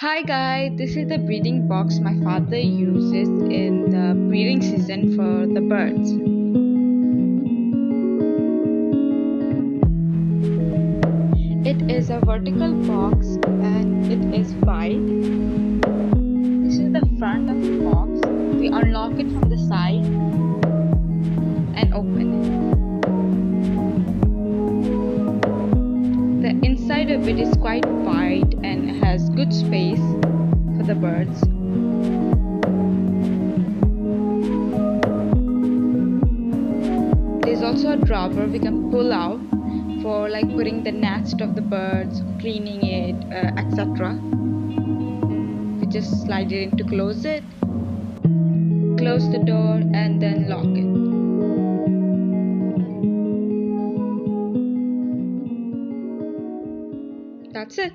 Hi guys, this is the breeding box my father uses in the breeding season for the birds. It is a vertical box and it is wide. This is the front of the box. We unlock it from the side and open it. The inside of it is quite wide and has good space for the birds. There's also a drawer we can pull out for putting the nest of the birds, cleaning it, etc. We just slide it in to close it, close the door and then lock it. That's it.